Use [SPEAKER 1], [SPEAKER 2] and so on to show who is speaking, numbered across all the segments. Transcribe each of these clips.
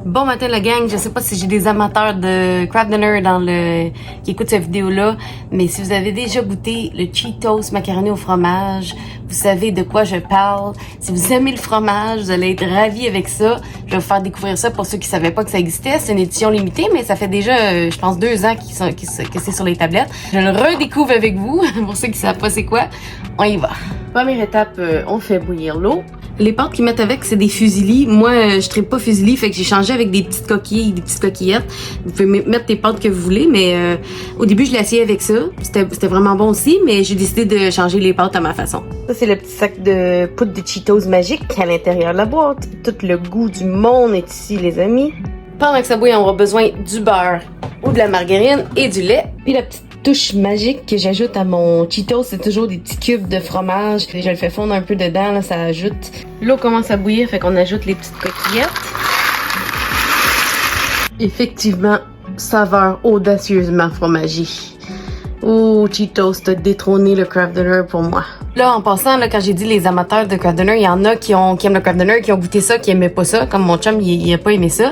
[SPEAKER 1] Bon matin la gang, je sais pas si j'ai des amateurs de Kraft Dinner qui écoutent cette vidéo-là, mais si vous avez déjà goûté le Cheetos macaroni au fromage, vous savez de quoi je parle. Si vous aimez le fromage, vous allez être ravis avec ça. Je vais vous faire découvrir ça pour ceux qui savaient pas que ça existait. C'est une édition limitée, mais ça fait déjà, je pense, 2 ans que c'est sur les tablettes. Je le redécouvre avec vous, pour ceux qui savent pas c'est quoi. On y va. Première étape, on fait bouillir l'eau. Les pâtes qu'ils mettent avec, c'est des fusillis. Moi, je tripe pas fusilli, fait que j'ai changé avec des petites coquilles, des petites coquillettes. Vous pouvez mettre les pâtes que vous voulez, mais au début, je l'ai essayé avec ça. C'était vraiment bon aussi, mais j'ai décidé de changer les pâtes à ma façon. Ça, c'est le petit sac de poudre de Cheetos magique à l'intérieur de la boîte. Tout le goût du monde est ici, les amis. Pendant que ça bouille, on aura besoin du beurre ou de la margarine et du lait. Puis la petite touche magique que j'ajoute à mon Cheetos, c'est toujours des petits cubes de fromage. Je le fais fondre un peu dedans, là, ça ajoute. L'eau commence à bouillir, fait qu'on ajoute les petites coquillettes. Effectivement, saveur audacieusement fromagée. Oh, Cheetos, t'as détrôné le Kraft Dinner pour moi. Là, en passant, là, quand j'ai dit les amateurs de Kraft Dinner, il y en a qui aiment le Kraft Dinner, qui ont goûté ça, qui aimaient pas ça, comme mon chum, il a pas aimé ça.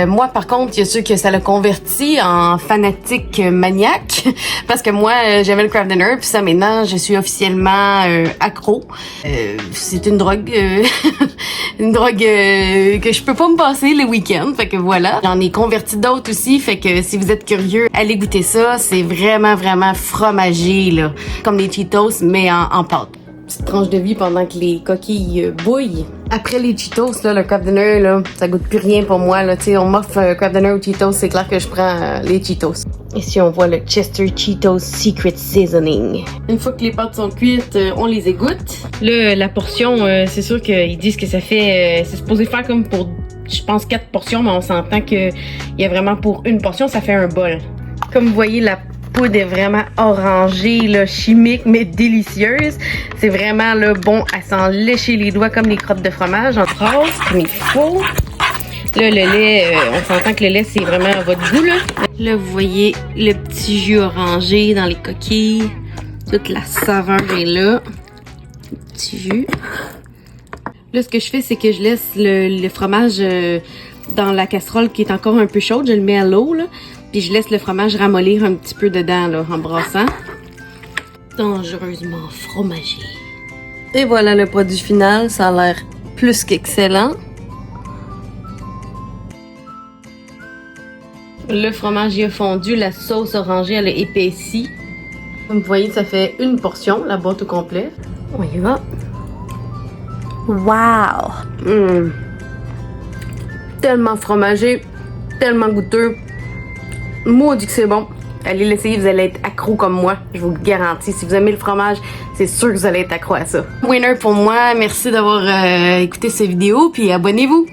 [SPEAKER 1] Moi, par contre, il y a ceux que ça l'a converti en fanatique maniaque, parce que moi, j'aimais le Kraft Dinner, puis ça, maintenant, je suis officiellement accro. C'est une drogue, une drogue que je peux pas me passer les week-ends, fait que voilà. J'en ai converti d'autres aussi, fait que si vous êtes curieux, allez goûter ça. C'est vraiment fromagé, là, comme les Cheetos, mais en pâte. Petite tranche de vie pendant que les coquilles bouillent. Après les Cheetos, là, le Kraft Dinner, là, ça goûte plus rien pour moi, là. Tu sais, on m'offre Kraft Dinner ou Cheetos, c'est clair que je prends les Cheetos. Ici, on voit le Chester Cheetos Secret Seasoning. Une fois que les pâtes sont cuites, on les égoutte. Là, la portion, c'est sûr qu'ils disent que ça fait... c'est supposé faire comme pour, je pense, 4 portions, mais on s'entend qu'il y a vraiment pour une portion, ça fait un bol. Comme vous voyez, la poudre est vraiment orangée, là, chimique, mais délicieuse. C'est vraiment là, bon à s'en lécher les doigts comme les crottes de fromage. On brasse comme il faut. Là, le lait, on s'entend que le lait, c'est vraiment à votre goût. Là, vous voyez le petit jus orangé dans les coquilles. Toute la saveur est là. Le petit jus. Là, ce que je fais, c'est que je laisse le fromage dans la casserole qui est encore un peu chaude. Je le mets à l'eau, là. Puis je laisse le fromage ramollir un petit peu dedans, là, en brassant. Dangereusement fromagé. Et voilà le produit final. Ça a l'air plus qu'excellent. Le fromage y a fondu. La sauce orangée, elle a épaissi. Comme vous voyez, ça fait une portion, la boîte au complet. On y va. Wow! Tellement fromagé, tellement goûteux. Maudit que c'est bon. Allez l'essayer, vous allez être accro comme moi. Je vous le garantis. Si vous aimez le fromage, c'est sûr que vous allez être accro à ça. Winner pour moi. Merci d'avoir écouté cette vidéo. Puis abonnez-vous.